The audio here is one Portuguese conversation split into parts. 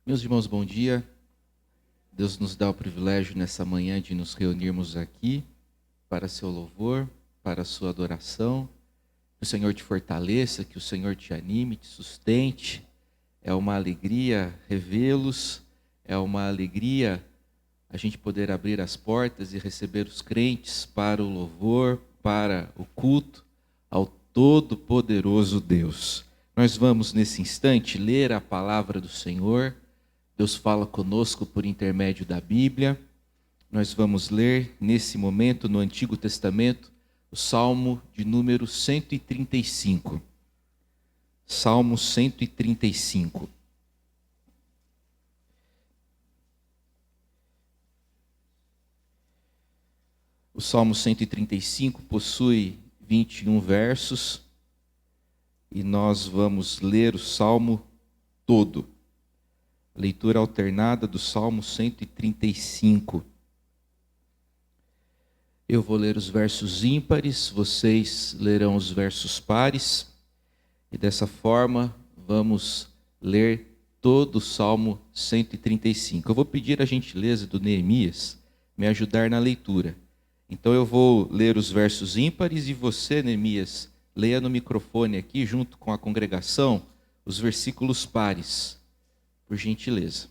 Meus irmãos, bom dia. Deus nos dá o privilégio nessa manhã de nos reunirmos aqui para seu louvor, para a sua adoração. Que o Senhor te fortaleça, que o Senhor te anime, te sustente. É uma alegria revê-los, é uma alegria a gente poder abrir as portas e receber os crentes para o louvor, para o culto ao Todo-Poderoso Deus. Nós vamos nesse instante ler a palavra do Senhor. Deus fala conosco por intermédio da Bíblia. Nós vamos ler nesse momento no Antigo Testamento o Salmo de número 135. Salmo 135. O Salmo 135 possui 21 versos e nós vamos ler o Salmo todo. Leitura alternada do Salmo 135. Eu vou ler os versos ímpares, vocês lerão os versos pares, e dessa forma vamos ler todo o Salmo 135. Eu vou pedir a gentileza do Neemias me ajudar na leitura. Então eu vou ler os versos ímpares e você, Neemias, leia no microfone aqui, junto com a congregação, os versículos pares. Por gentileza.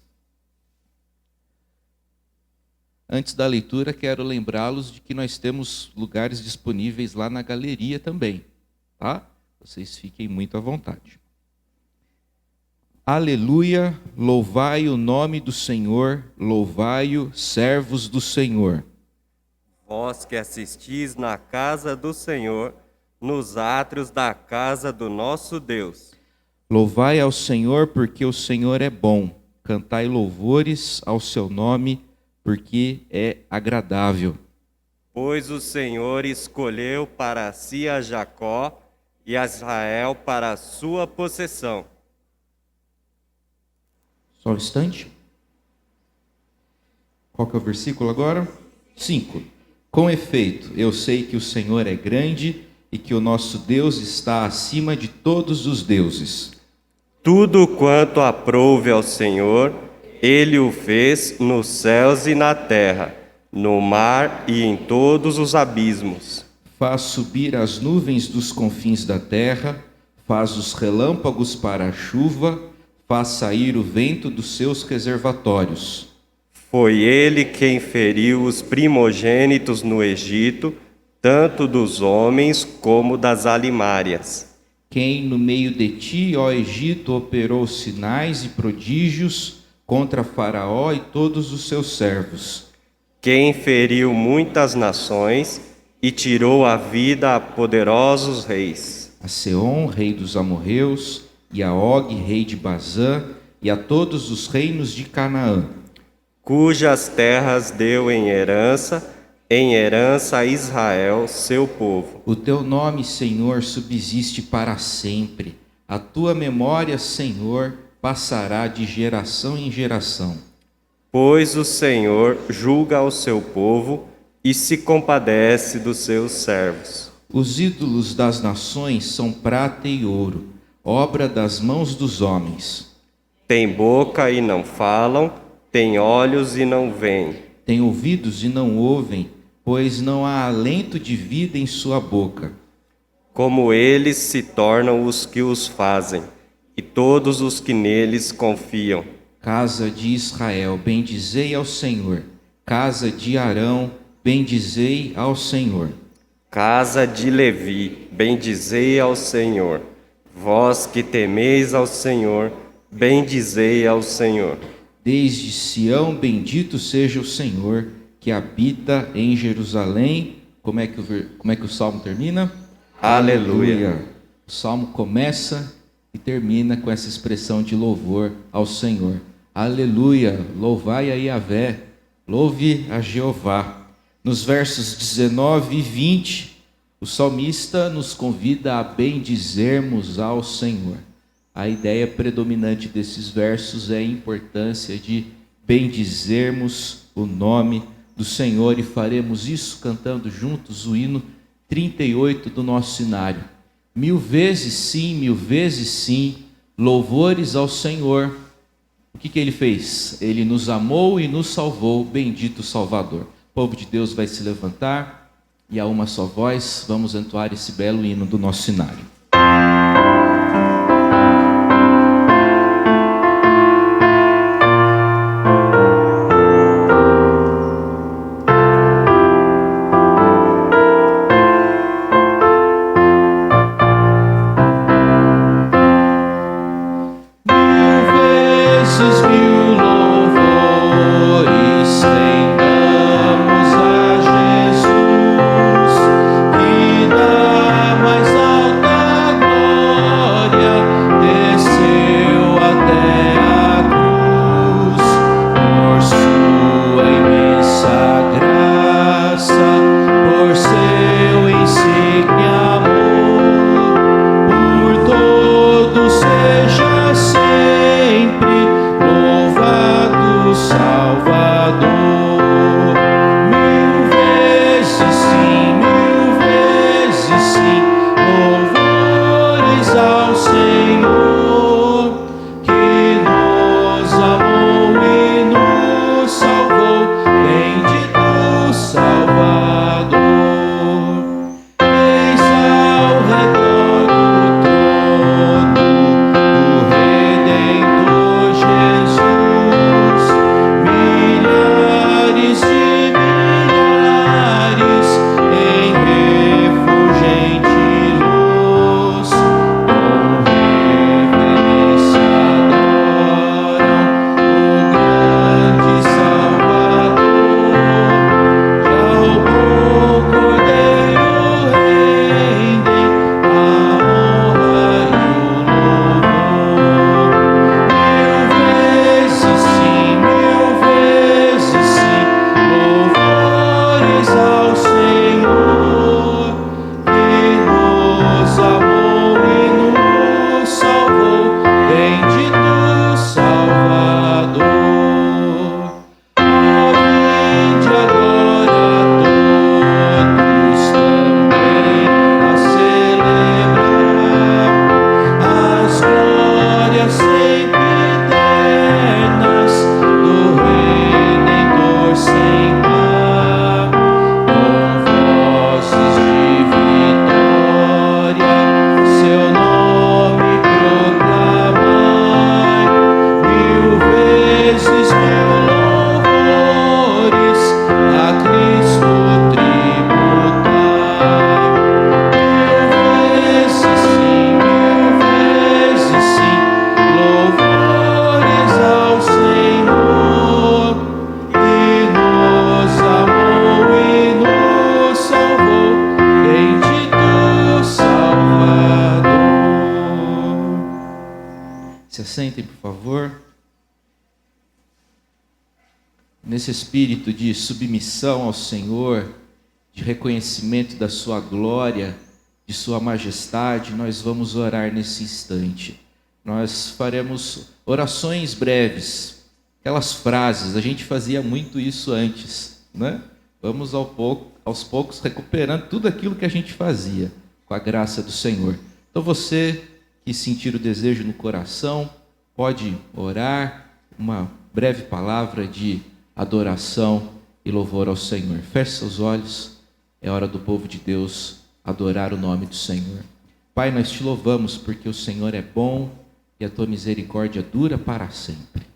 Antes da leitura, quero lembrá-los de que nós temos lugares disponíveis lá na galeria também, tá? Vocês fiquem muito à vontade. Aleluia, louvai o nome do Senhor, louvai-o, servos do Senhor. Vós que assistis na casa do Senhor, nos átrios da casa do nosso Deus. Louvai ao Senhor, porque o Senhor é bom. Cantai louvores ao seu nome, porque é agradável. Pois o Senhor escolheu para si a Jacó e a Israel para a sua possessão. Só um instante. Qual que é o versículo agora? 5. Com efeito, eu sei que o Senhor é grande e que o nosso Deus está acima de todos os deuses. Tudo quanto aprouve ao Senhor, Ele o fez nos céus e na terra, no mar e em todos os abismos. Faz subir as nuvens dos confins da terra, faz os relâmpagos para a chuva, faz sair o vento dos seus reservatórios. Foi Ele quem feriu os primogênitos no Egito, tanto dos homens como das alimárias. Quem no meio de ti, ó Egito, operou sinais e prodígios contra Faraó e todos os seus servos. Quem feriu muitas nações e tirou a vida a poderosos reis. A Seom, rei dos amorreus, e a Og, rei de Bazã, e a todos os reinos de Canaã. Cujas terras deu em herança a Israel, seu povo. O teu nome, Senhor, subsiste para sempre. A tua memória, Senhor, passará de geração em geração. Pois o Senhor julga ao seu povo e se compadece dos seus servos. Os ídolos das nações são prata e ouro, obra das mãos dos homens. Tem boca e não falam, tem olhos e não veem. Tem ouvidos e não ouvem, pois não há alento de vida em sua boca. Como eles se tornam os que os fazem, e todos os que neles confiam. Casa de Israel, bendizei ao Senhor. Casa de Arão, bendizei ao Senhor. Casa de Levi, bendizei ao Senhor. Vós que temeis ao Senhor, bendizei ao Senhor. Desde Sião, bendito seja o Senhor, que habita em Jerusalém. Como é que o Salmo termina? Aleluia. O Salmo começa e termina com essa expressão de louvor ao Senhor. Aleluia, louvai a Yahvé, louve a Jeová. Nos versos 19 e 20, o salmista nos convida a bendizermos ao Senhor. A ideia predominante desses versos é a importância de bendizermos o nome do Senhor, e faremos isso cantando juntos o hino 38 do nosso cenário. 1000 vezes sim, louvores ao Senhor. O que ele fez? Ele nos amou e nos salvou, bendito Salvador. O povo de Deus vai se levantar e a uma só voz vamos entoar esse belo hino do nosso cenário. Sentem, por favor. Nesse espírito de submissão ao Senhor, de reconhecimento da sua glória, de sua majestade, nós vamos orar nesse instante. Nós faremos orações breves, aquelas frases, a gente fazia muito isso antes, né? Vamos aos poucos recuperando tudo aquilo que a gente fazia, com a graça do Senhor. Então você que sentir o desejo no coração, pode orar uma breve palavra de adoração e louvor ao Senhor. Feche seus olhos, é hora do povo de Deus adorar o nome do Senhor. Pai, nós te louvamos porque o Senhor é bom e a tua misericórdia dura para sempre.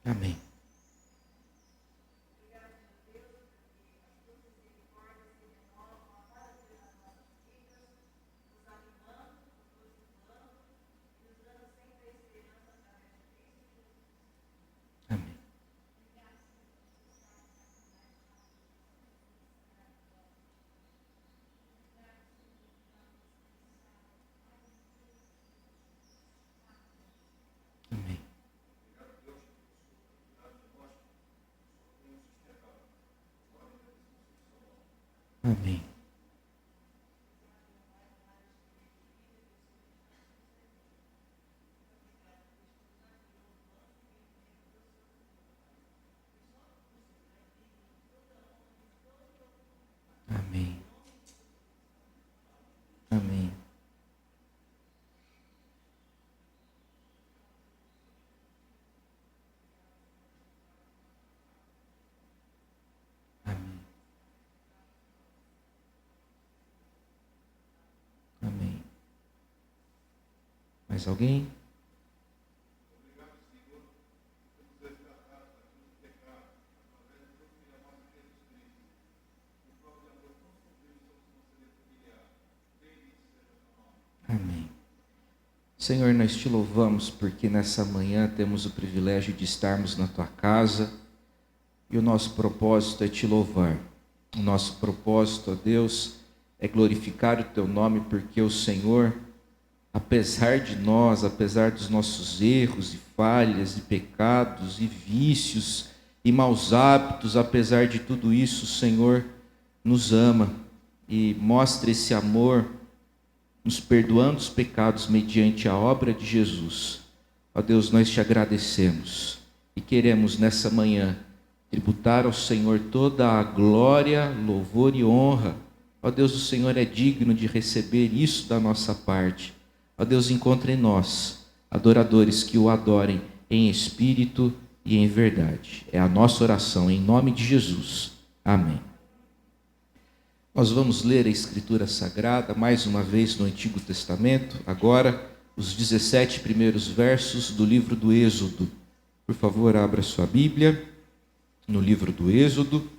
Amém. Amém. Amém. Amém. Amém. Amém. Amém. Mais alguém? Amém. Senhor, nós te louvamos porque nessa manhã temos o privilégio de estarmos na tua casa e o nosso propósito é te louvar. O nosso propósito, ó Deus, é glorificar o teu nome porque o Senhor, apesar de nós, apesar dos nossos erros e falhas e pecados e vícios e maus hábitos, apesar de tudo isso, o Senhor nos ama e mostra esse amor nos perdoando os pecados mediante a obra de Jesus. Ó Deus, nós te agradecemos e queremos nessa manhã tributar ao Senhor toda a glória, louvor e honra. Ó Deus, o Senhor é digno de receber isso da nossa parte. Ó Deus, encontre em nós adoradores que o adorem em espírito e em verdade. É a nossa oração em nome de Jesus. Amém. Nós vamos ler a Escritura Sagrada mais uma vez no Antigo Testamento, agora os 17 primeiros versos do livro do Êxodo. Por favor, abra sua Bíblia no livro do Êxodo.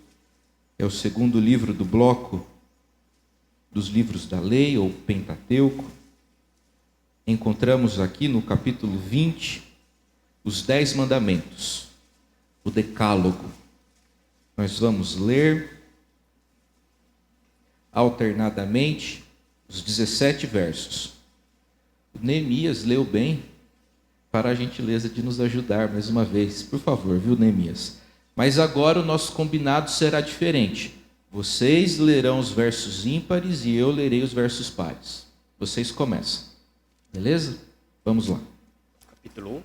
É o segundo livro do bloco dos livros da lei, ou Pentateuco. Encontramos aqui no capítulo 20 os 10 mandamentos, o Decálogo. Nós vamos ler alternadamente os 17 versos. O Neemias leu bem, para a gentileza de nos ajudar mais uma vez, por favor, viu, Neemias? Mas agora o nosso combinado será diferente. Vocês lerão os versos ímpares e eu lerei os versos pares. Vocês começam, beleza? Vamos lá. Capítulo 1.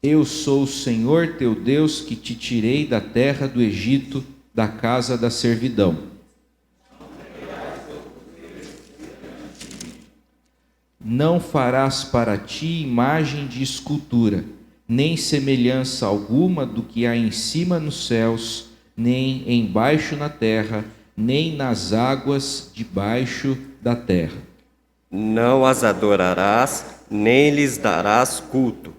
Eu sou o Senhor teu Deus que te tirei da terra do Egito, da casa da servidão. Não farás para ti imagem de escultura, nem semelhança alguma do que há em cima nos céus, nem embaixo na terra, nem nas águas debaixo da terra. Não as adorarás, nem lhes darás culto,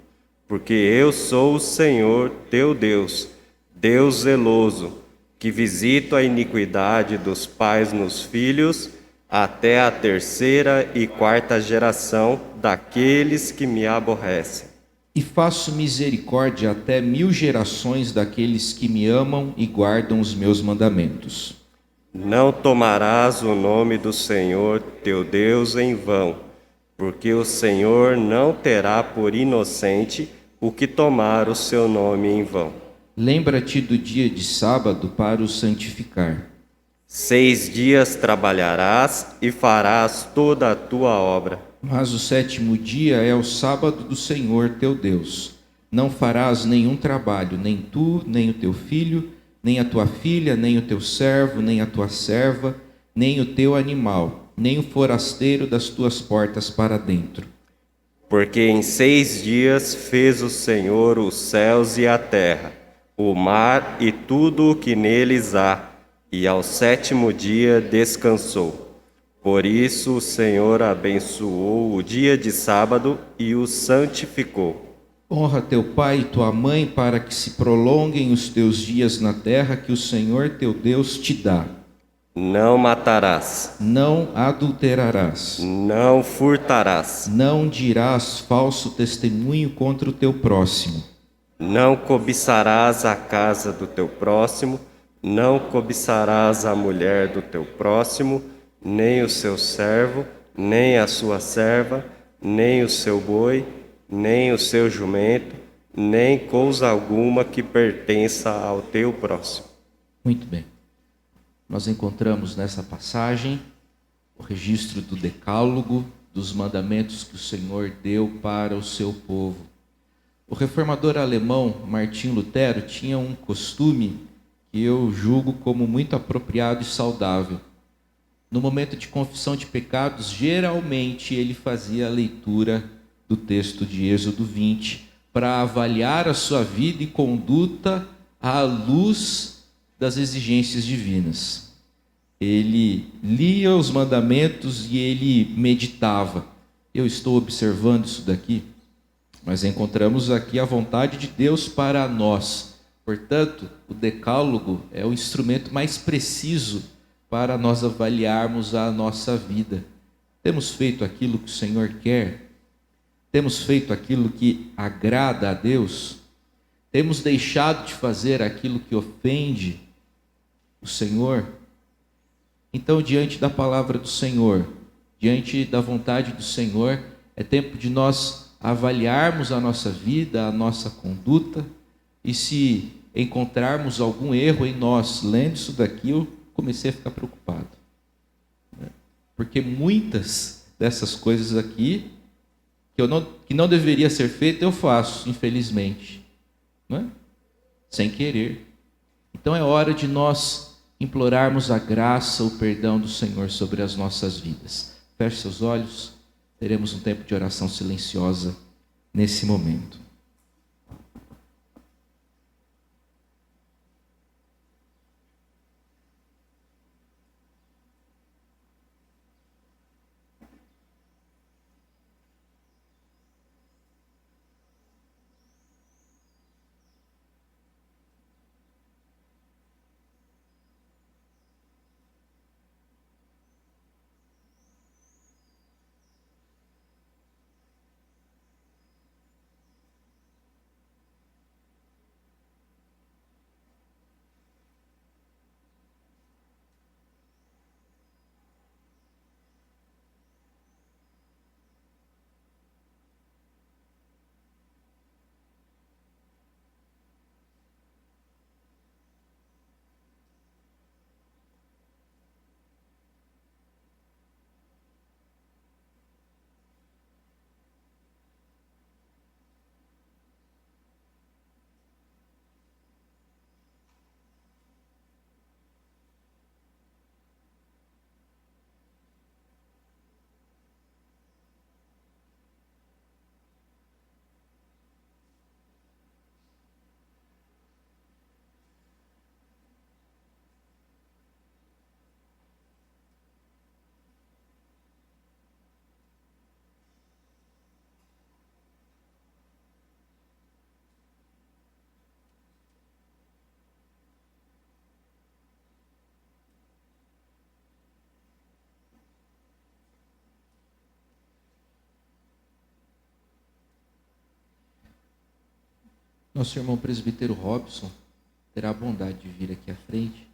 porque eu sou o Senhor teu Deus, Deus zeloso, que visito a iniquidade dos pais nos filhos, até a terceira e quarta geração daqueles que me aborrecem. E faço misericórdia até 1000 gerações daqueles que me amam e guardam os meus mandamentos. Não tomarás o nome do Senhor teu Deus em vão, porque o Senhor não terá por inocente o que tomar o seu nome em vão. Lembra-te do dia de sábado para o santificar. 6 dias trabalharás e farás toda a tua obra. Mas o 7º dia é o sábado do Senhor teu Deus. Não farás nenhum trabalho, nem tu, nem o teu filho, nem a tua filha, nem o teu servo, nem a tua serva, nem o teu animal, nem o forasteiro das tuas portas para dentro. Porque em 6 dias fez o Senhor os céus e a terra, o mar e tudo o que neles há, e ao 7º dia descansou. Por isso o Senhor abençoou o dia de sábado e o santificou. Honra teu pai e tua mãe para que se prolonguem os teus dias na terra que o Senhor teu Deus te dá. Não matarás. Não adulterarás. Não furtarás. Não dirás falso testemunho contra o teu próximo. Não cobiçarás a casa do teu próximo. Não cobiçarás a mulher do teu próximo, nem o seu servo, nem a sua serva, nem o seu boi, nem o seu jumento, nem coisa alguma que pertença ao teu próximo. Muito bem. Nós encontramos nessa passagem o registro do decálogo, dos mandamentos que o Senhor deu para o seu povo. O reformador alemão Martim Lutero tinha um costume que eu julgo como muito apropriado e saudável. No momento de confissão de pecados, geralmente ele fazia a leitura do texto de Êxodo 20 para avaliar a sua vida e conduta à luz das exigências divinas. Ele lia os mandamentos e ele meditava. Eu estou observando isso daqui, mas encontramos aqui a vontade de Deus para nós. Portanto, o decálogo é o instrumento mais preciso para nós avaliarmos a nossa vida. Temos feito aquilo que o Senhor quer? Temos feito aquilo que agrada a Deus? Temos deixado de fazer aquilo que ofende o Senhor? Então, diante da palavra do Senhor, diante da vontade do Senhor, é tempo de nós avaliarmos a nossa vida, a nossa conduta, e se encontrarmos algum erro em nós, lendo isso daqui, eu comecei a ficar preocupado. Porque muitas dessas coisas aqui, que não deveria ser feito, eu faço, infelizmente. Não é? Sem querer. Então é hora de nós implorarmos a graça, o perdão do Senhor sobre as nossas vidas. Feche seus olhos, teremos um tempo de oração silenciosa nesse momento. Nosso irmão presbítero Robson terá a bondade de vir aqui à frente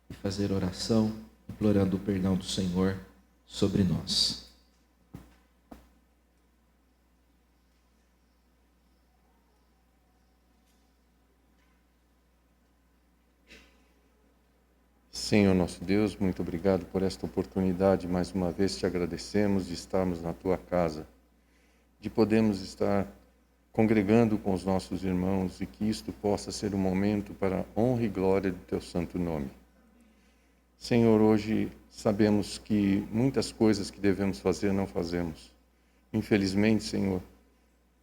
e fazer oração, implorando o perdão do Senhor sobre nós. Senhor nosso Deus, muito obrigado por esta oportunidade. Mais uma vez te agradecemos de estarmos na tua casa, de podermos estar congregando com os nossos irmãos e que isto possa ser um momento para a honra e glória do teu santo nome. Senhor, hoje sabemos que muitas coisas que devemos fazer não fazemos. Infelizmente, Senhor,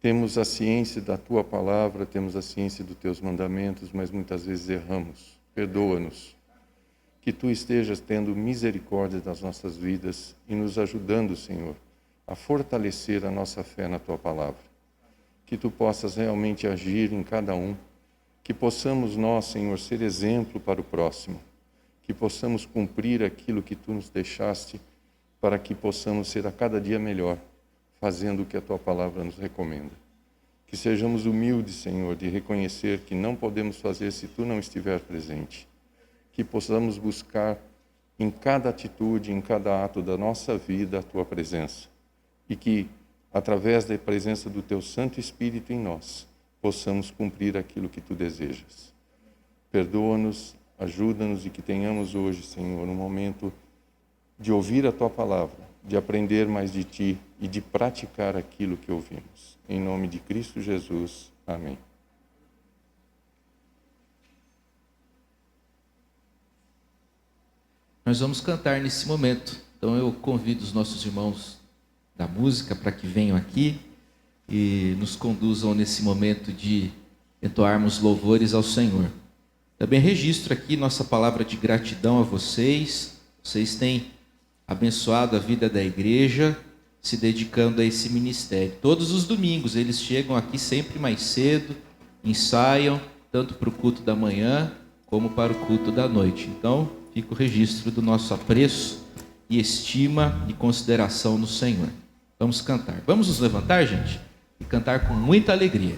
temos a ciência da tua palavra, temos a ciência dos teus mandamentos, mas muitas vezes erramos. Perdoa-nos. Que tu estejas tendo misericórdia das nossas vidas e nos ajudando, Senhor, a fortalecer a nossa fé na tua palavra. Que tu possas realmente agir em cada um, que possamos nós, Senhor, ser exemplo para o próximo, que possamos cumprir aquilo que tu nos deixaste, para que possamos ser a cada dia melhor, fazendo o que a tua palavra nos recomenda. Que sejamos humildes, Senhor, de reconhecer que não podemos fazer se tu não estiver presente. Que possamos buscar em cada atitude, em cada ato da nossa vida, a tua presença. E que, através da presença do teu Santo Espírito em nós, possamos cumprir aquilo que Tu desejas. Perdoa-nos, ajuda-nos e que tenhamos hoje, Senhor, um momento de ouvir a Tua palavra, de aprender mais de Ti e de praticar aquilo que ouvimos. Em nome de Cristo Jesus. Amém. Nós vamos cantar nesse momento. Então eu convido os nossos irmãos da música para que venham aqui e nos conduzam nesse momento de entoarmos louvores ao Senhor. Também registro aqui nossa palavra de gratidão a vocês. Vocês têm abençoado a vida da igreja, se dedicando a esse ministério. Todos os domingos eles chegam aqui sempre mais cedo, ensaiam, tanto para o culto da manhã como para o culto da noite. Então, fica o registro do nosso apreço e estima e consideração no Senhor. Vamos cantar. Vamos nos levantar, gente, e cantar com muita alegria.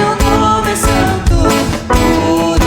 Teu nome é santo, puro.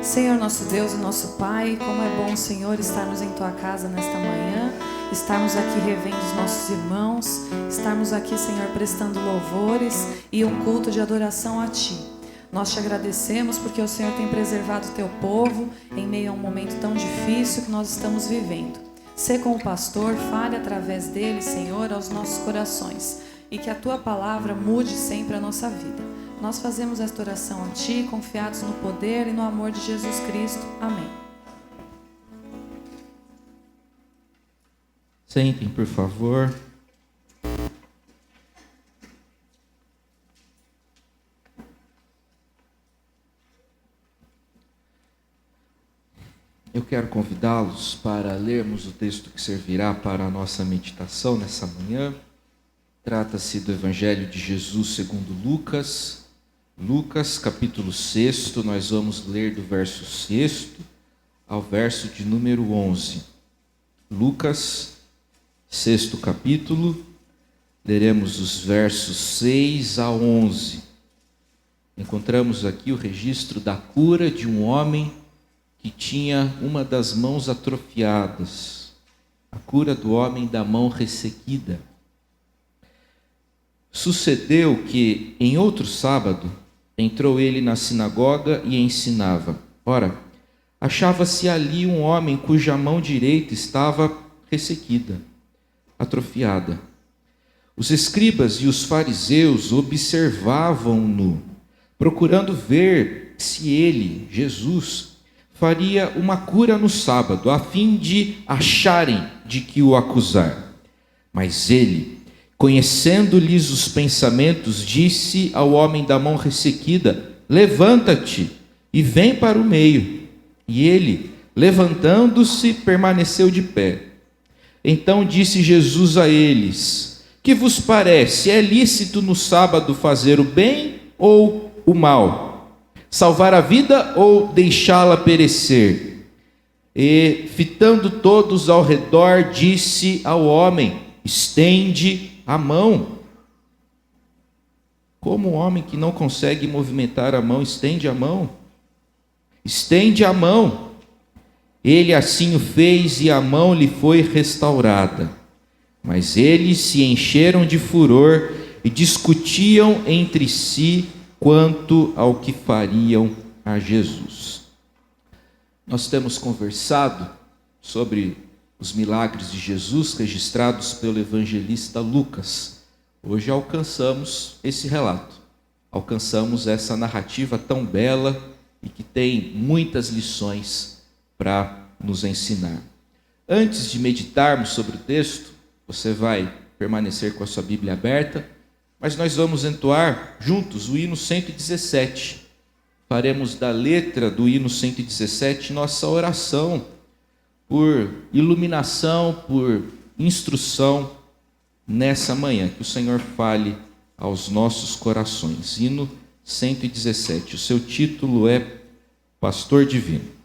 Senhor nosso Deus e nosso Pai, como é bom, Senhor, estarmos em Tua casa nesta manhã, estarmos aqui revendo os nossos irmãos, estarmos aqui, Senhor, prestando louvores e um culto de adoração a Ti. Nós Te agradecemos porque o Senhor tem preservado o Teu povo em meio a um momento tão difícil que nós estamos vivendo. Sê com o pastor, fale através dele, Senhor, aos nossos corações, e que a Tua palavra mude sempre a nossa vida. Nós fazemos esta oração a Ti, confiados no poder e no amor de Jesus Cristo. Amém. Sentem, por favor. Eu quero convidá-los para lermos o texto que servirá para a nossa meditação nessa manhã. Trata-se do Evangelho de Jesus segundo Lucas. Lucas, capítulo 6, nós vamos ler do verso 6 ao verso de número 11. Lucas, 6º capítulo, leremos os versos 6 a 11. Encontramos aqui o registro da cura de um homem que tinha uma das mãos atrofiadas, a cura do homem da mão ressequida. Sucedeu que, em outro sábado, entrou ele na sinagoga e ensinava. Ora, achava-se ali um homem cuja mão direita estava ressequida, atrofiada. Os escribas e os fariseus observavam-no, procurando ver se ele, Jesus, faria uma cura no sábado, a fim de acharem de que o acusar. Mas ele, conhecendo-lhes os pensamentos, disse ao homem da mão ressequida: levanta-te e vem para o meio. E ele, levantando-se, permaneceu de pé. Então disse Jesus a eles: que vos parece? É lícito no sábado fazer o bem ou o mal? Salvar a vida ou deixá-la perecer? E, fitando todos ao redor, disse ao homem: estende a mão. Como um homem que não consegue movimentar a mão estende a mão? Estende a mão. Ele assim o fez e a mão lhe foi restaurada. Mas eles se encheram de furor e discutiam entre si quanto ao que fariam a Jesus. Nós temos conversado sobre os milagres de Jesus registrados pelo evangelista Lucas. Hoje alcançamos esse relato, alcançamos essa narrativa tão bela e que tem muitas lições para nos ensinar. Antes de meditarmos sobre o texto, você vai permanecer com a sua Bíblia aberta, mas nós vamos entoar juntos o hino 117. Faremos da letra do hino 117 nossa oração, por iluminação, por instrução nessa manhã. Que o Senhor fale aos nossos corações. Hino 117. O seu título é Pastor Divino.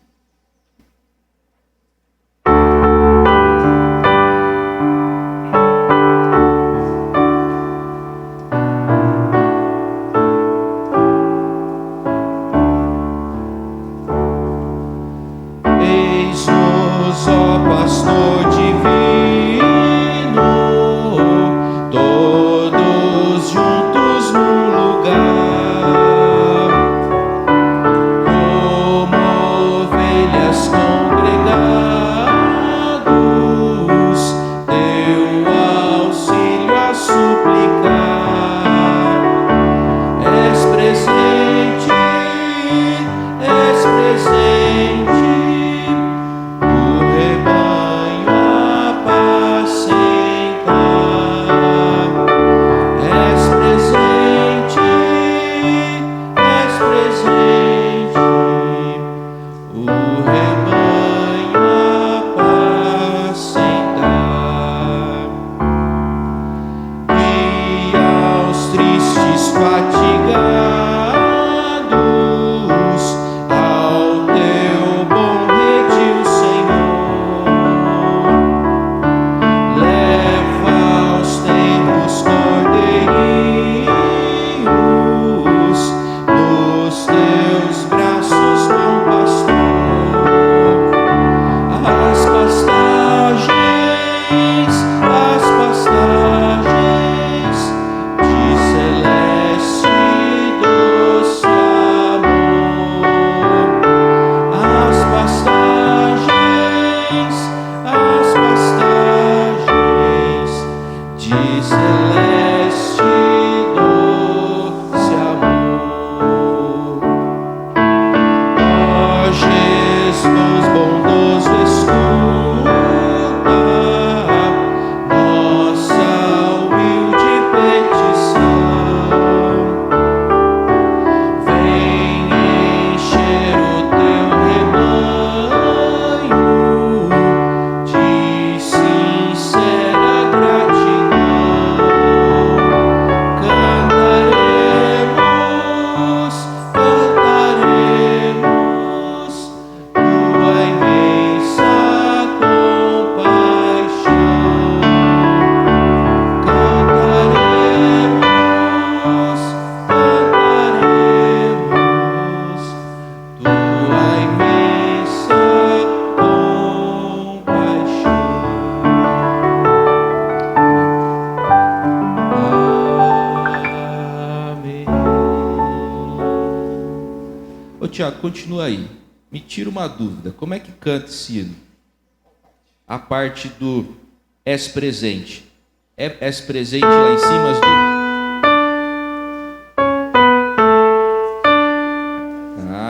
Como Ô Tiago, continua aí. Me tira uma dúvida. Como é que canta esse hino? A parte do és presente. És presente lá em cima?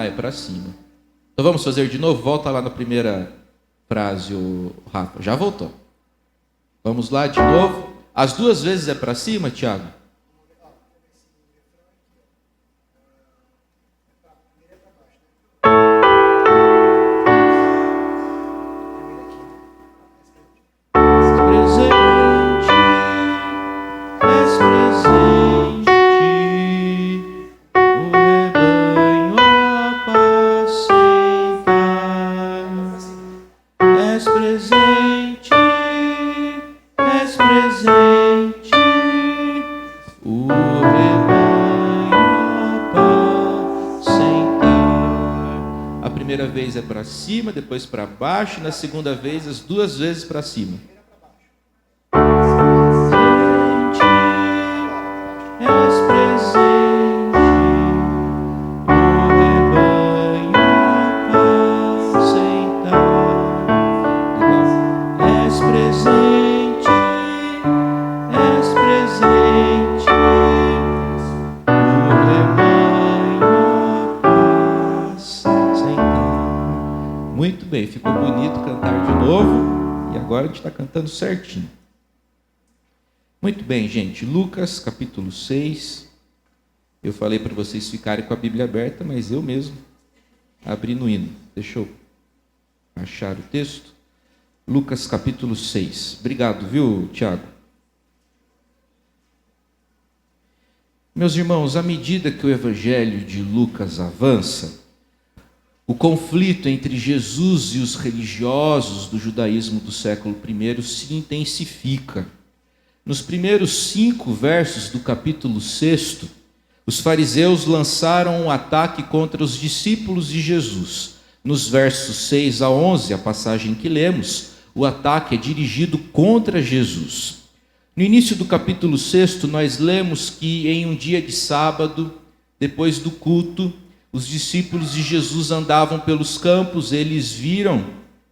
É para cima. Então vamos fazer de novo? Volta lá na primeira frase, o Rafa. Já voltou. Vamos lá de novo. As duas vezes é para cima, Tiago? É para cima, depois para baixo, na segunda vez as duas vezes para cima. És presente, o rebanho apacentar. És presente, és presente, o rebanho apacentar. Muito bem, ficou bonito cantar de novo. E agora a gente está cantando certinho. Muito bem, gente. Lucas, capítulo 6. Eu falei para vocês ficarem com a Bíblia aberta, mas eu mesmo abri no hino. Deixa eu achar o texto. Lucas, capítulo 6. Obrigado, viu, Tiago? Meus irmãos, à medida que o Evangelho de Lucas avança, o conflito entre Jesus e os religiosos do judaísmo do século I se intensifica. Nos primeiros 5 versos do capítulo 6, os fariseus lançaram um ataque contra os discípulos de Jesus. Nos versos 6 a 11, a passagem que lemos, o ataque é dirigido contra Jesus. No início do capítulo 6, nós lemos que em um dia de sábado, depois do culto, os discípulos de Jesus andavam pelos campos, eles viram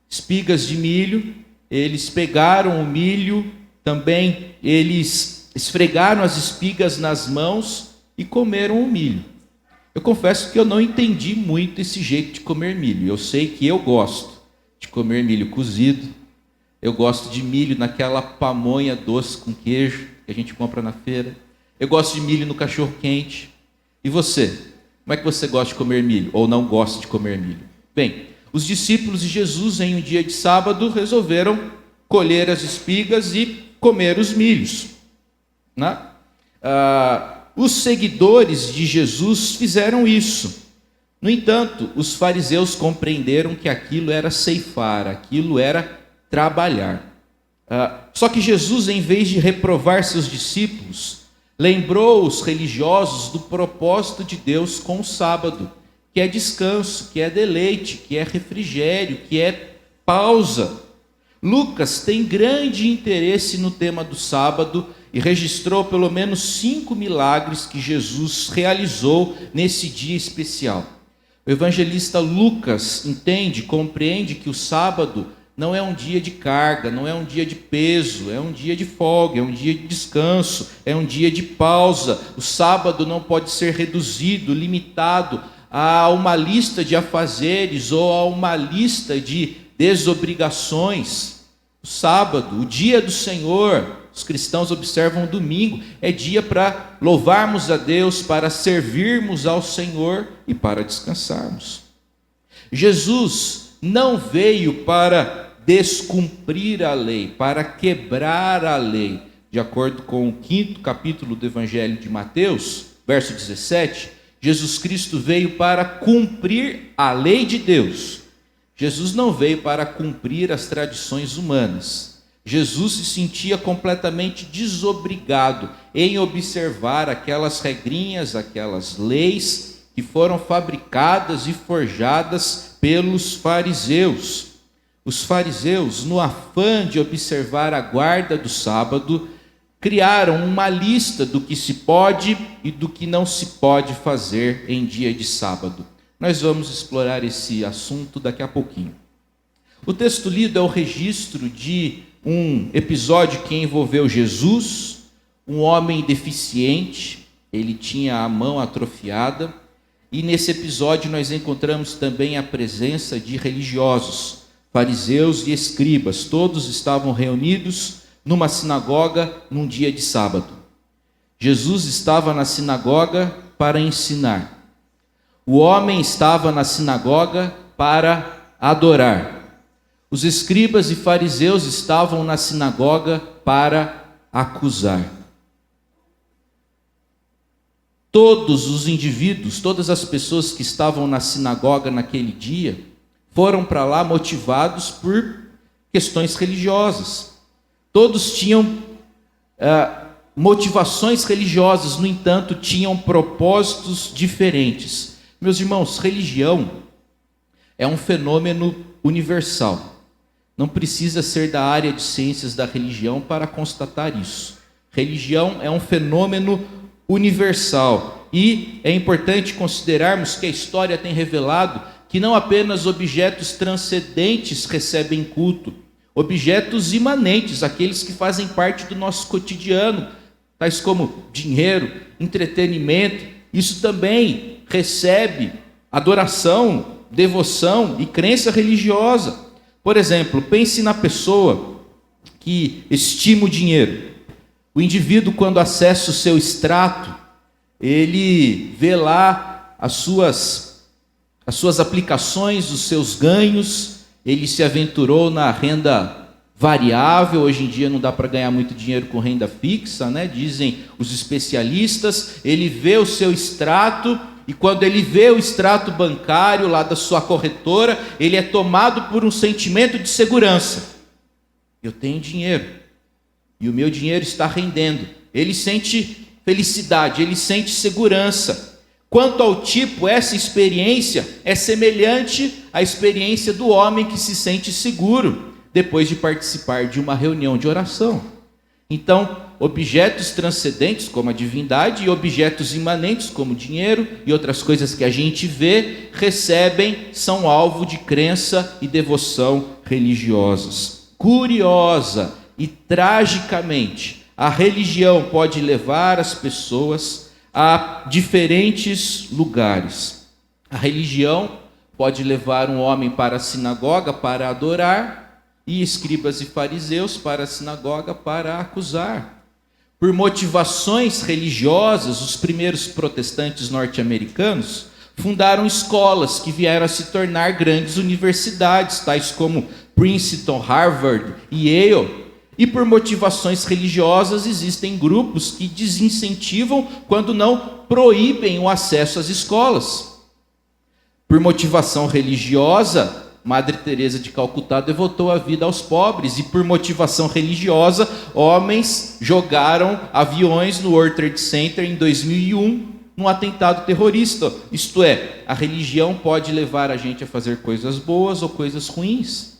espigas de milho, eles pegaram o milho, também eles esfregaram as espigas nas mãos e comeram o milho. Eu confesso que eu não entendi muito esse jeito de comer milho. Eu sei que eu gosto de comer milho cozido, eu gosto de milho naquela pamonha doce com queijo que a gente compra na feira, eu gosto de milho no cachorro-quente. E você? Como é que você gosta de comer milho ou não gosta de comer milho? Bem, os discípulos de Jesus, em um dia de sábado, resolveram colher as espigas e comer os milhos. Né? Os seguidores de Jesus fizeram isso. No entanto, os fariseus compreenderam que aquilo era ceifar, aquilo era trabalhar. Só que Jesus, em vez de reprovar seus discípulos, lembrou os religiosos do propósito de Deus com o sábado, que é descanso, que é deleite, que é refrigério, que é pausa. Lucas tem grande interesse no tema do sábado e registrou pelo menos 5 milagres que Jesus realizou nesse dia especial. O evangelista Lucas compreende que o sábado não é um dia de carga, não é um dia de peso, é um dia de folga, é um dia de descanso, é um dia de pausa. O sábado não pode ser reduzido, limitado a uma lista de afazeres ou a uma lista de desobrigações. O sábado, o dia do Senhor, os cristãos observam o domingo, é dia para louvarmos a Deus, para servirmos ao Senhor e para descansarmos. Jesus não veio para descumprir a lei, para quebrar a lei. De acordo com o 5º capítulo do Evangelho de Mateus, verso 17, Jesus Cristo veio para cumprir a lei de Deus. Jesus não veio para cumprir as tradições humanas. Jesus se sentia completamente desobrigado em observar aquelas regrinhas, aquelas leis que foram fabricadas e forjadas pelos fariseus. Os fariseus, no afã de observar a guarda do sábado, criaram uma lista do que se pode e do que não se pode fazer em dia de sábado. Nós vamos explorar esse assunto daqui a pouquinho. O texto lido é o registro de um episódio que envolveu Jesus, um homem deficiente, ele tinha a mão atrofiada, e nesse episódio nós encontramos também a presença de religiosos, fariseus e escribas. Todos estavam reunidos numa sinagoga num dia de sábado. Jesus estava na sinagoga para ensinar. O homem estava na sinagoga para adorar. Os escribas e fariseus estavam na sinagoga para acusar. Todos os indivíduos, todas as pessoas que estavam na sinagoga naquele dia, foram para lá motivados por questões religiosas. Todos tinham motivações religiosas, no entanto, tinham propósitos diferentes. Meus irmãos, religião é um fenômeno universal. Não precisa ser da área de ciências da religião para constatar isso. Religião é um fenômeno universal. E é importante considerarmos que a história tem revelado que não apenas objetos transcendentes recebem culto, objetos imanentes, aqueles que fazem parte do nosso cotidiano, tais como dinheiro, entretenimento, isso também recebe adoração, devoção e crença religiosa. Por exemplo, pense na pessoa que estima o dinheiro. O indivíduo, quando acessa o seu extrato, ele vê lá as suas aplicações, os seus ganhos, ele se aventurou na renda variável. Hoje em dia não dá para ganhar muito dinheiro com renda fixa, né? Dizem os especialistas. Ele vê o seu extrato, e quando ele vê o extrato bancário lá da sua corretora, ele é tomado por um sentimento de segurança. Eu tenho dinheiro, e o meu dinheiro está rendendo. Ele sente felicidade, ele sente segurança. Quanto ao tipo, essa experiência é semelhante à experiência do homem que se sente seguro depois de participar de uma reunião de oração. Então, objetos transcendentes, como a divindade, e objetos imanentes, como dinheiro e outras coisas que a gente vê, são alvo de crença e devoção religiosas. Curiosa e tragicamente, a religião pode levar as pessoas a diferentes lugares. A religião pode levar um homem para a sinagoga para adorar, e escribas e fariseus para a sinagoga para acusar. Por motivações religiosas, os primeiros protestantes norte-americanos fundaram escolas que vieram a se tornar grandes universidades, tais como Princeton, Harvard e Yale. E por motivações religiosas existem grupos que desincentivam, quando não proíbem o acesso às escolas. Por motivação religiosa, Madre Teresa de Calcutá devotou a vida aos pobres, e por motivação religiosa, homens jogaram aviões no World Trade Center em 2001, num atentado terrorista. Isto é, a religião pode levar a gente a fazer coisas boas ou coisas ruins.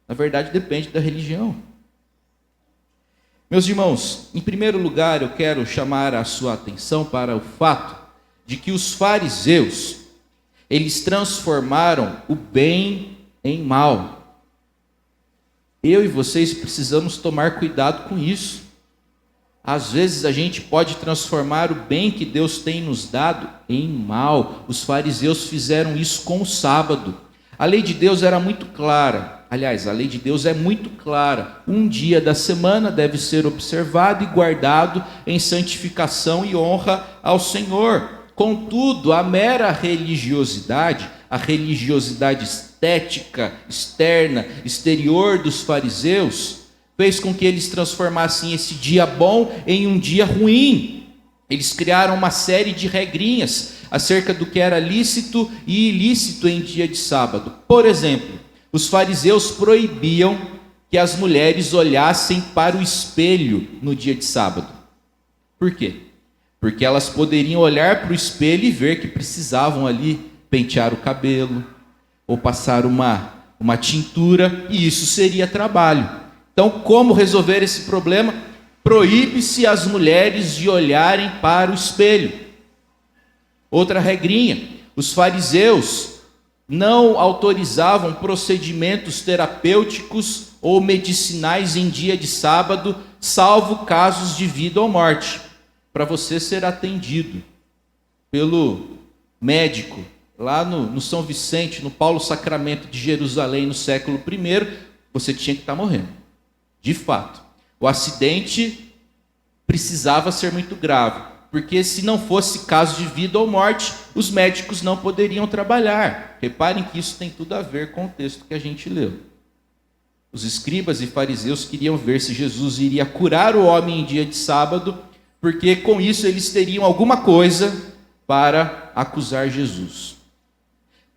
Na verdade, depende da religião. Meus irmãos, em primeiro lugar, eu quero chamar a sua atenção para o fato de que os fariseus, eles transformaram o bem em mal. Eu e vocês precisamos tomar cuidado com isso. Às vezes a gente pode transformar o bem que Deus tem nos dado em mal. Os fariseus fizeram isso com o sábado. A lei de Deus era muito clara. Aliás, a lei de Deus é muito clara. Um dia da semana deve ser observado e guardado em santificação e honra ao Senhor. Contudo, a mera religiosidade, a religiosidade estética, externa, exterior dos fariseus, fez com que eles transformassem esse dia bom em um dia ruim. Eles criaram uma série de regrinhas acerca do que era lícito e ilícito em dia de sábado. Por exemplo, os fariseus proibiam que as mulheres olhassem para o espelho no dia de sábado. Por quê? Porque elas poderiam olhar para o espelho e ver que precisavam ali pentear o cabelo ou passar uma tintura, e isso seria trabalho. Então, como resolver esse problema? Proíbe-se as mulheres de olharem para o espelho. Outra regrinha: Os fariseus não autorizavam procedimentos terapêuticos ou medicinais em dia de sábado, salvo casos de vida ou morte, para você ser atendido pelo médico lá no São Vicente, no Paulo Sacramento de Jerusalém, no século I, você tinha que estar morrendo. De fato, o acidente precisava ser muito grave, porque se não fosse caso de vida ou morte, os médicos não poderiam trabalhar. Reparem que isso tem tudo a ver com o texto que a gente leu. Os escribas e fariseus queriam ver se Jesus iria curar o homem em dia de sábado, porque com isso eles teriam alguma coisa para acusar Jesus.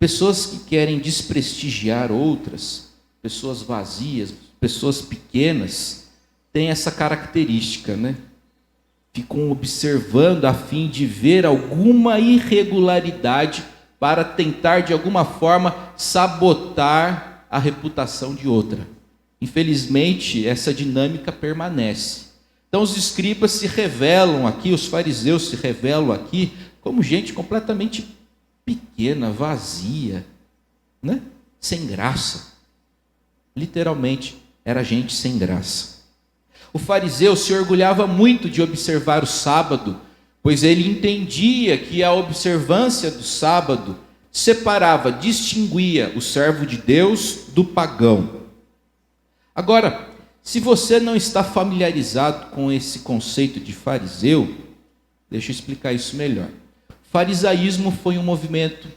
Pessoas que querem desprestigiar outras, pessoas vazias, pessoas pequenas, têm essa característica, né? Ficam observando a fim de ver alguma irregularidade para tentar de alguma forma sabotar a reputação de outra. Infelizmente, essa dinâmica permanece. Então os escribas se revelam aqui, os fariseus se revelam aqui como gente completamente pequena, vazia, né? Sem graça. Literalmente, era gente sem graça. O fariseu se orgulhava muito de observar o sábado, pois ele entendia que a observância do sábado separava, distinguia o servo de Deus do pagão. Agora, se você não está familiarizado com esse conceito de fariseu, deixa eu explicar isso melhor. O farisaísmo foi um movimento,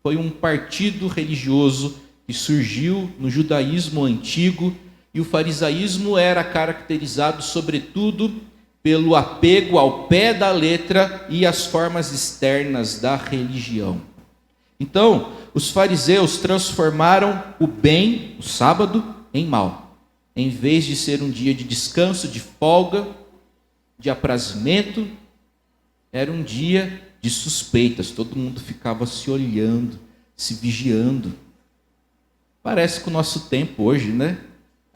foi um partido religioso que surgiu no judaísmo antigo, e o farisaísmo era caracterizado, sobretudo, pelo apego ao pé da letra e às formas externas da religião. Então, os fariseus transformaram o bem, o sábado, em mal. Em vez de ser um dia de descanso, de folga, de aprazimento, era um dia de suspeitas. Todo mundo ficava se olhando, se vigiando. Parece com o nosso tempo hoje, né?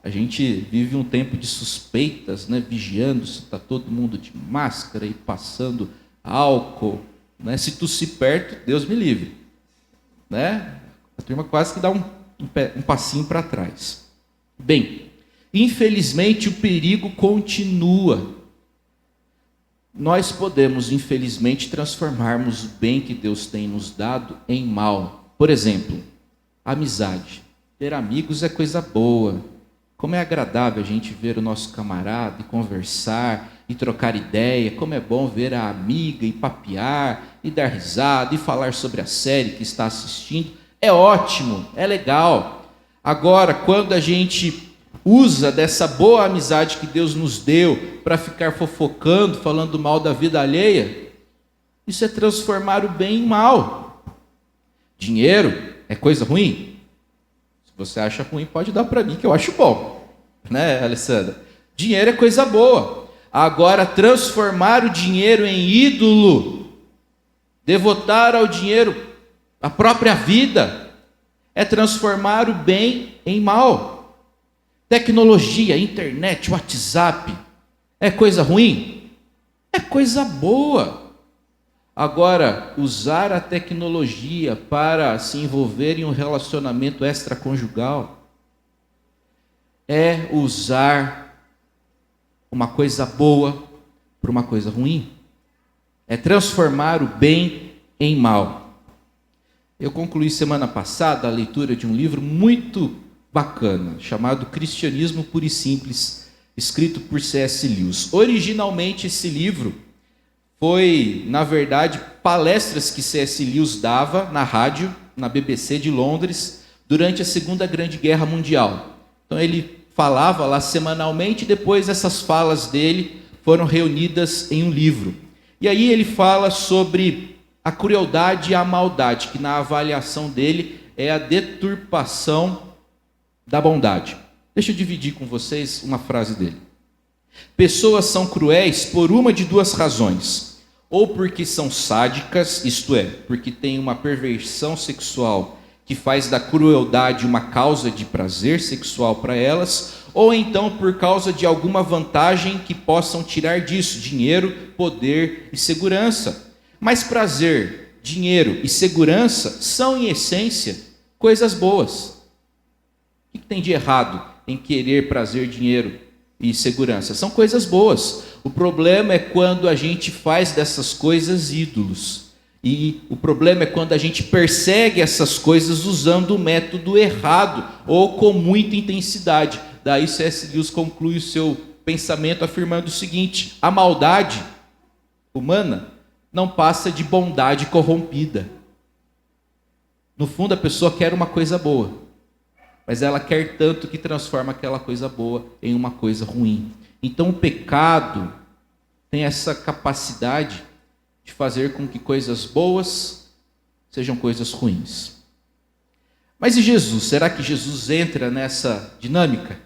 A gente vive um tempo de suspeitas, né? Vigiando se está todo mundo de máscara e passando álcool, né? Se tossir perto, Deus me livre, né? A turma quase que dá um passinho para trás. Bem, infelizmente o perigo continua. Nós podemos, infelizmente, transformarmos o bem que Deus tem nos dado em mal. Por exemplo, amizade. Ter amigos é coisa boa. Como é agradável a gente ver o nosso camarada e conversar e trocar ideia. Como é bom ver a amiga e papear e dar risada e falar sobre a série que está assistindo. É ótimo, é legal. Agora, quando a gente usa dessa boa amizade que Deus nos deu para ficar fofocando, falando mal da vida alheia, isso é transformar o bem em mal. Dinheiro é coisa ruim? Você acha ruim, pode dar para mim, que eu acho bom. Né, Alessandra? Dinheiro é coisa boa. Agora, transformar o dinheiro em ídolo, devotar ao dinheiro a própria vida, é transformar o bem em mal. Tecnologia, internet, WhatsApp, é coisa ruim? É coisa boa. Agora, usar a tecnologia para se envolver em um relacionamento extraconjugal é usar uma coisa boa para uma coisa ruim. É transformar o bem em mal. Eu concluí semana passada a leitura de um livro muito bacana, chamado Cristianismo Puro e Simples, escrito por C.S. Lewis. Originalmente esse livro foi, na verdade, palestras que C.S. Lewis dava na rádio, na BBC de Londres, durante a Segunda Grande Guerra Mundial. Então ele falava lá semanalmente, e depois essas falas dele foram reunidas em um livro. E aí ele fala sobre a crueldade e a maldade, que na avaliação dele é a deturpação da bondade. Deixa eu dividir com vocês uma frase dele. Pessoas são cruéis por uma de duas razões. Ou porque são sádicas, isto é, porque têm uma perversão sexual que faz da crueldade uma causa de prazer sexual para elas, ou então por causa de alguma vantagem que possam tirar disso, dinheiro, poder e segurança. Mas prazer dinheiro e segurança são, em essência, coisas boas. O que tem de errado em querer prazer, dinheiro e segurança? São coisas boas. O problema é quando a gente faz dessas coisas ídolos. E o problema é quando a gente persegue essas coisas usando o método errado ou com muita intensidade. Daí C.S. Lewis conclui o seu pensamento afirmando o seguinte: a maldade humana não passa de bondade corrompida. No fundo, a pessoa quer uma coisa boa, mas ela quer tanto que transforma aquela coisa boa em uma coisa ruim. Então o pecado tem essa capacidade de fazer com que coisas boas sejam coisas ruins. Mas e Jesus? Será que Jesus entra nessa dinâmica?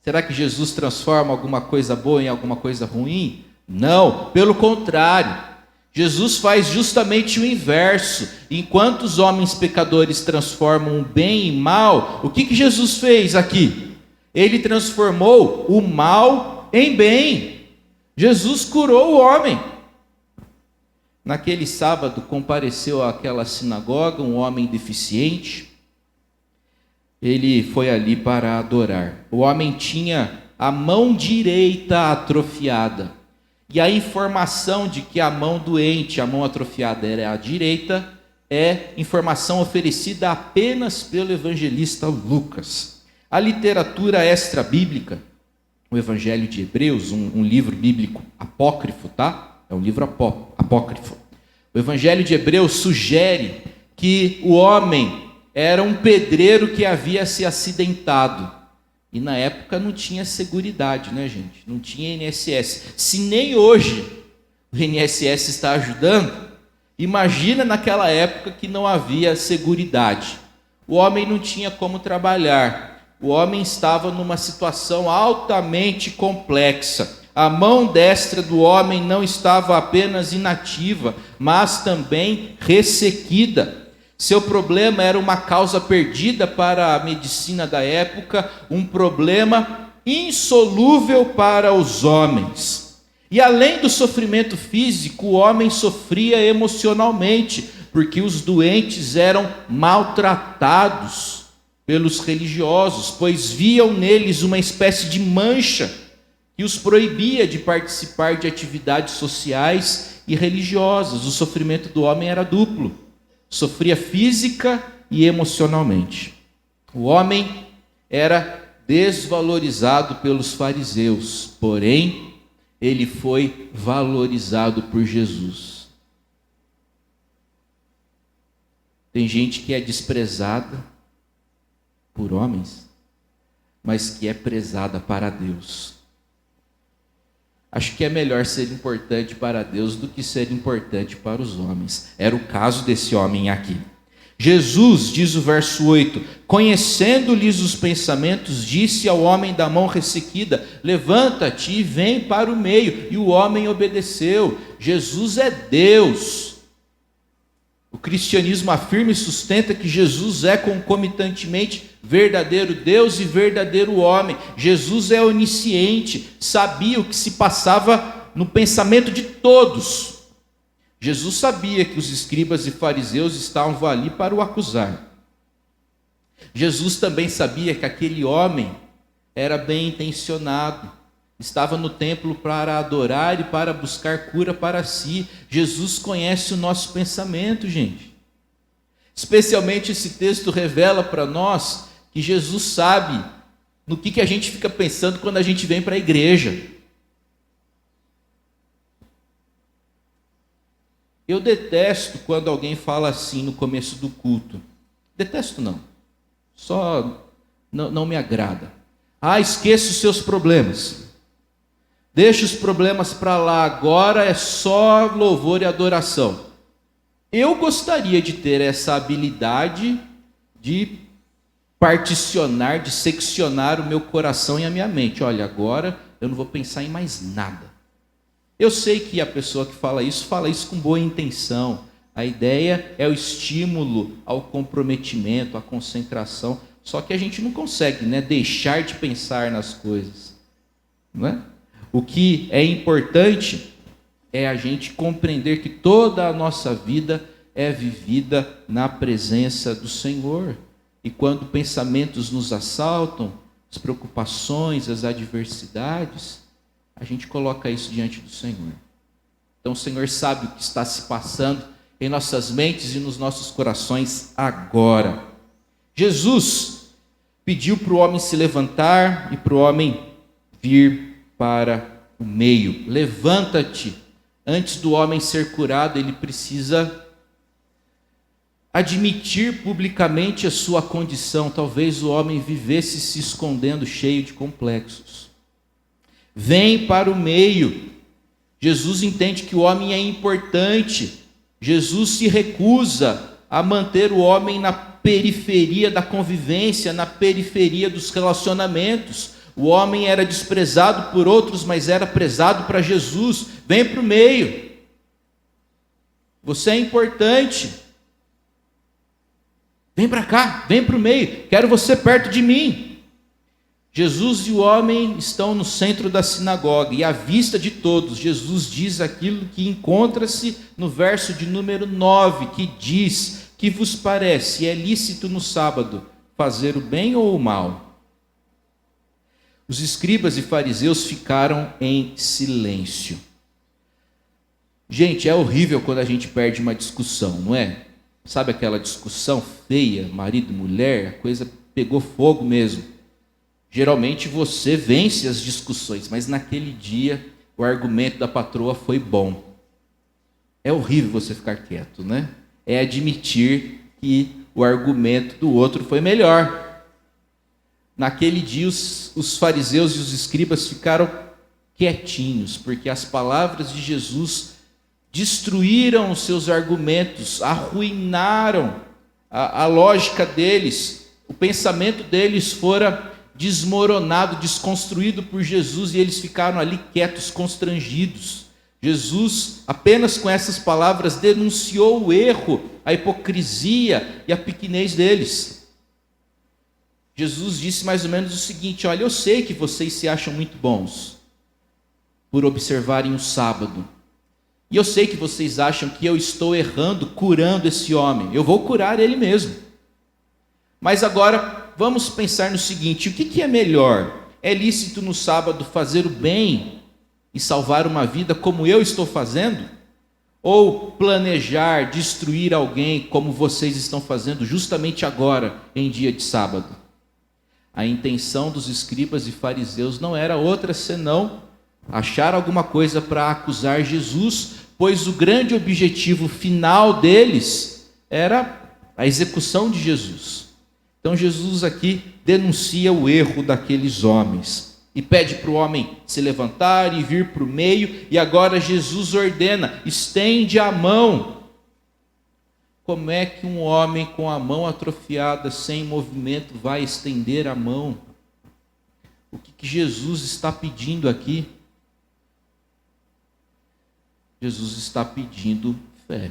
Será que Jesus transforma alguma coisa boa em alguma coisa ruim? Não, pelo contrário. Jesus faz justamente o inverso. Enquanto os homens pecadores transformam o bem em mal, o que Jesus fez aqui? Ele transformou o mal em bem. Jesus curou o homem. Naquele sábado compareceu àquela sinagoga um homem deficiente. Ele foi ali para adorar. O homem tinha a mão direita atrofiada. E a informação de que a mão doente, a mão atrofiada era a direita, é informação oferecida apenas pelo evangelista Lucas. A literatura extra-bíblica, o Evangelho de Hebreus, um livro bíblico apócrifo, tá? É um livro apócrifo. O Evangelho de Hebreus sugere que o homem era um pedreiro que havia se acidentado. E na época não tinha seguridade, né, gente? Não tinha INSS. Se nem hoje o INSS está ajudando, imagina naquela época que não havia seguridade. O homem não tinha como trabalhar. O homem estava numa situação altamente complexa. A mão destra do homem não estava apenas inativa, mas também ressequida. Seu problema era uma causa perdida para a medicina da época, um problema insolúvel para os homens. E além do sofrimento físico, o homem sofria emocionalmente, porque os doentes eram maltratados pelos religiosos, pois viam neles uma espécie de mancha que os proibia de participar de atividades sociais e religiosas. O sofrimento do homem era duplo. Sofria física e emocionalmente. O homem era desvalorizado pelos fariseus, porém, ele foi valorizado por Jesus. Tem gente que é desprezada por homens, mas que é prezada para Deus. Acho que é melhor ser importante para Deus do que ser importante para os homens. Era o caso desse homem aqui. Jesus, diz o verso 8, conhecendo-lhes os pensamentos, disse ao homem da mão ressequida: levanta-te e vem para o meio. E o homem obedeceu. Jesus é Deus. O cristianismo afirma e sustenta que Jesus é concomitantemente verdadeiro Deus e verdadeiro homem. Jesus é onisciente, sabia o que se passava no pensamento de todos. Jesus sabia que os escribas e fariseus estavam ali para o acusar. Jesus também sabia que aquele homem era bem intencionado, estava no templo para adorar e para buscar cura para si. Jesus conhece o nosso pensamento, gente. Especialmente esse texto revela para nós que Jesus sabe no que a gente fica pensando quando a gente vem para a igreja. Eu detesto quando alguém fala assim no começo do culto. Detesto não. Só não me agrada. Esqueça os seus problemas. Deixa os problemas para lá, agora é só louvor e adoração. Eu gostaria de ter essa habilidade de particionar, de seccionar o meu coração e a minha mente. Olha, agora eu não vou pensar em mais nada. Eu sei que a pessoa que fala isso com boa intenção. A ideia é o estímulo ao comprometimento, à concentração. Só que a gente não consegue, né, deixar de pensar nas coisas. Não é? O que é importante é a gente compreender que toda a nossa vida é vivida na presença do Senhor. E quando pensamentos nos assaltam, as preocupações, as adversidades, a gente coloca isso diante do Senhor. Então o Senhor sabe o que está se passando em nossas mentes e nos nossos corações agora. Jesus pediu para o homem se levantar e para o homem vir para o meio. Levanta-te. Antes do homem ser curado, ele precisa admitir publicamente a sua condição. Talvez o homem vivesse se escondendo, cheio de complexos. Vem para o meio. Jesus entende que o homem é importante. Jesus se recusa a manter o homem na periferia da convivência, na periferia dos relacionamentos. O homem era desprezado por outros, mas era prezado para Jesus. Vem para o meio. Você é importante. Vem para cá, vem para o meio. Quero você perto de mim. Jesus e o homem estão no centro da sinagoga, e à vista de todos, Jesus diz aquilo que encontra-se no verso de número 9, que diz: que vos parece, é lícito no sábado fazer o bem ou o mal? Os escribas e fariseus ficaram em silêncio. Gente, é horrível quando a gente perde uma discussão, não é? Sabe aquela discussão feia, marido e mulher, a coisa pegou fogo mesmo. Geralmente você vence as discussões, mas naquele dia o argumento da patroa foi bom. É horrível você ficar quieto, né? É admitir que o argumento do outro foi melhor. Naquele dia os fariseus e os escribas ficaram quietinhos, porque as palavras de Jesus destruíram os seus argumentos, arruinaram a lógica deles, o pensamento deles fora desmoronado, desconstruído por Jesus, e eles ficaram ali quietos, constrangidos. Jesus, apenas com essas palavras, denunciou o erro, a hipocrisia e a pequenez deles. Jesus disse mais ou menos o seguinte: olha, eu sei que vocês se acham muito bons por observarem o sábado, e eu sei que vocês acham que eu estou errando curando esse homem. Eu vou curar ele mesmo. Mas agora vamos pensar no seguinte: o que é melhor? É lícito no sábado fazer o bem e salvar uma vida como eu estou fazendo? Ou planejar destruir alguém como vocês estão fazendo justamente agora, em dia de sábado? A intenção dos escribas e fariseus não era outra senão achar alguma coisa para acusar Jesus, pois o grande objetivo final deles era a execução de Jesus. Então Jesus aqui denuncia o erro daqueles homens e pede para o homem se levantar e vir para o meio, e agora Jesus ordena: estende a mão. Como é que um homem com a mão atrofiada, sem movimento, vai estender a mão? O que Jesus está pedindo aqui? Jesus está pedindo fé.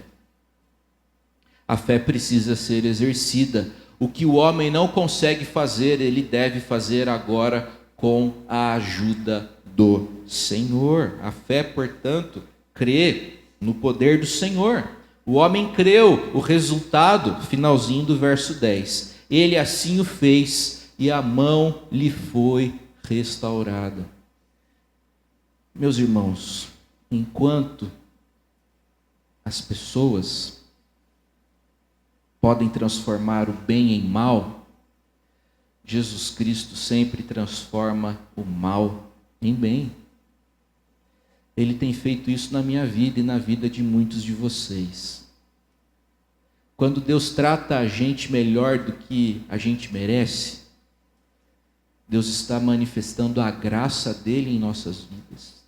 A fé precisa ser exercida. O que o homem não consegue fazer, ele deve fazer agora com a ajuda do Senhor. A fé, portanto, crê no poder do Senhor. O homem creu, o resultado, finalzinho do verso 10. Ele assim o fez e a mão lhe foi restaurada. Meus irmãos, enquanto as pessoas podem transformar o bem em mal, Jesus Cristo sempre transforma o mal em bem. Ele tem feito isso na minha vida e na vida de muitos de vocês. Quando Deus trata a gente melhor do que a gente merece, Deus está manifestando a graça dele em nossas vidas.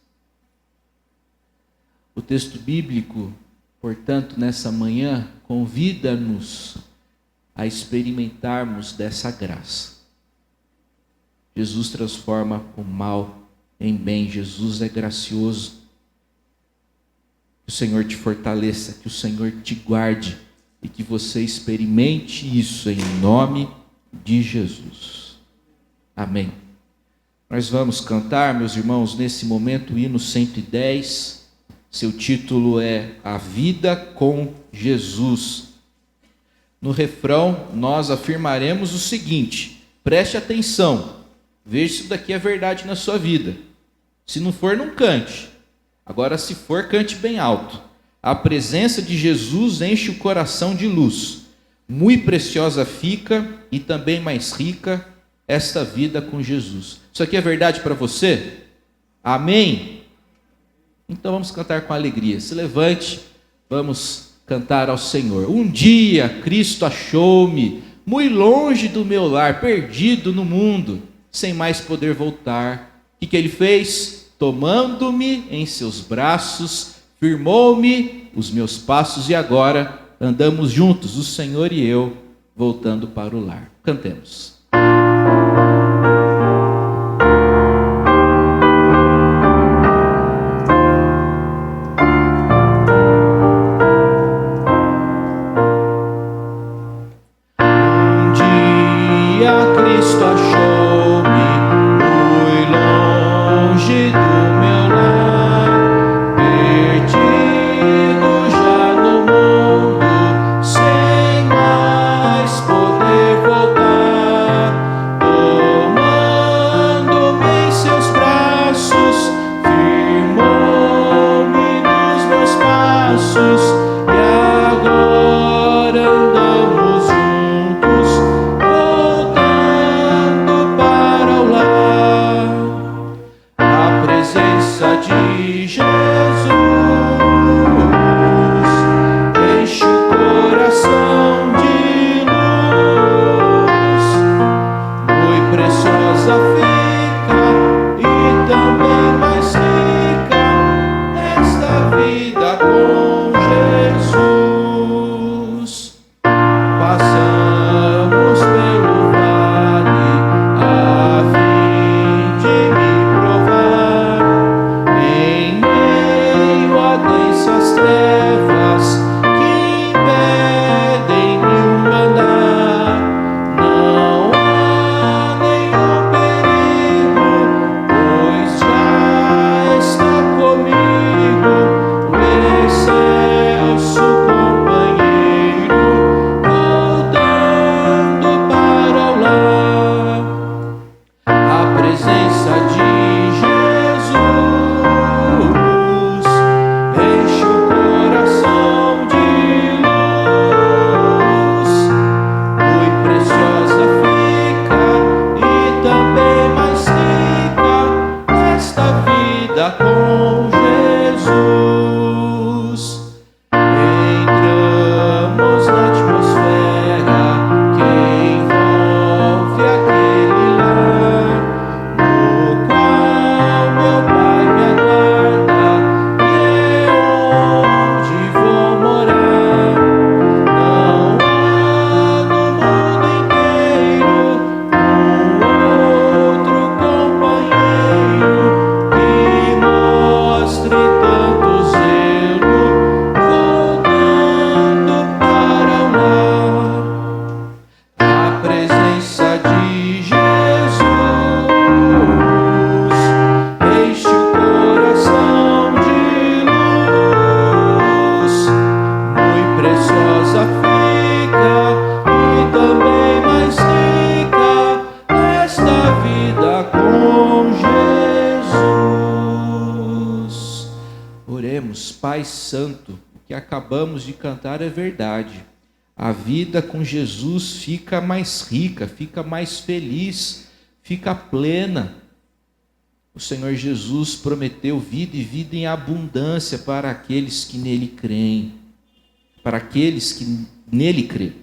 O texto bíblico, portanto, nessa manhã, convida-nos a experimentarmos dessa graça. Jesus transforma o mal em bem. Jesus é gracioso. Que o Senhor te fortaleça, que o Senhor te guarde e que você experimente isso em nome de Jesus. Amém. Nós vamos cantar, meus irmãos, nesse momento o hino 110. Seu título é A Vida com Jesus. No refrão, nós afirmaremos o seguinte: preste atenção, veja se isso daqui é verdade na sua vida. Se não for, não cante. Agora, se for, cante bem alto. A presença de Jesus enche o coração de luz. Muito preciosa fica e também mais rica esta vida com Jesus. Isso aqui é verdade para você? Amém? Então vamos cantar com alegria. Se levante, vamos cantar ao Senhor. Um dia Cristo achou-me muito longe do meu lar, perdido no mundo, sem mais poder voltar. O que ele fez? Tomando-me em seus braços, firmou-me os meus passos e agora andamos juntos, o Senhor e eu, voltando para o lar. Cantemos. Cristo achou-me muito longe do meu lar, perdido já no mundo, sem mais poder voltar. Tomando-me em seus braços, firmou-me nos meus passos, e agora andamos juntos, de Jesus enche o coração de luz, muito preciosa fica e também mais rica esta vida com Jesus. Passamos pelo vale a fim de me provar, em meio a densas trevas que impedem-me andar. Não há nenhum perigo, pois já está comigo o excelso companheiro, voltando para o lar. A presença de Jesus enche o coração de luz, muito preciosa fica e também mais rica esta vida com Jesus. Entramos na atmosfera que envolve aquele lar, no qual meu Pai me aguarda, e é onde vou morar. Não há no mundo inteiro outro companheiro que mostre tanto zelo, voltando para o lar. A presença de Jesus enche o coração de luz, muito preciosa fica e também mais rica esta vida com Jesus. Oremos. Pai Santo, o que acabamos de cantar é verdade. A vida com Jesus fica mais rica, fica mais feliz, fica plena. O Senhor Jesus prometeu vida e vida em abundância para aqueles que nele creem, para aqueles que nele creem.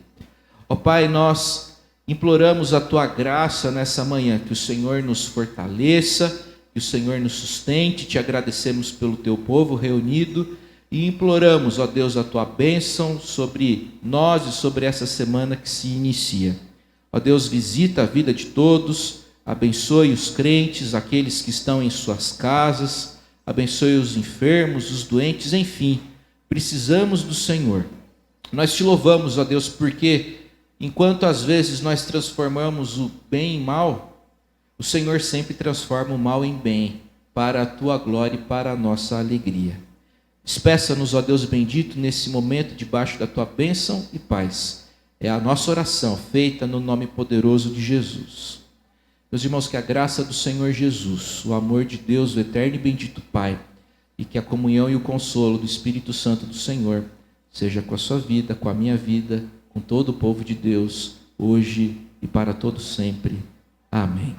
Ó Pai, nós imploramos a Tua graça nessa manhã, que o Senhor nos fortaleça, que o Senhor nos sustente. Te agradecemos pelo Teu povo reunido e imploramos, ó Deus, a Tua bênção sobre nós e sobre essa semana que se inicia. Ó Deus, visita a vida de todos, abençoe os crentes, aqueles que estão em suas casas, abençoe os enfermos, os doentes, enfim, precisamos do Senhor. Nós te louvamos, ó Deus, porque enquanto às vezes nós transformamos o bem em mal, o Senhor sempre transforma o mal em bem, para a Tua glória e para a nossa alegria. Despeça-nos, ó Deus bendito, nesse momento debaixo da tua bênção e paz. É a nossa oração feita no nome poderoso de Jesus. Meus irmãos, que a graça do Senhor Jesus, o amor de Deus, o eterno e bendito Pai, e que a comunhão e o consolo do Espírito Santo do Senhor seja com a sua vida, com a minha vida, com todo o povo de Deus, hoje e para todo sempre. Amém.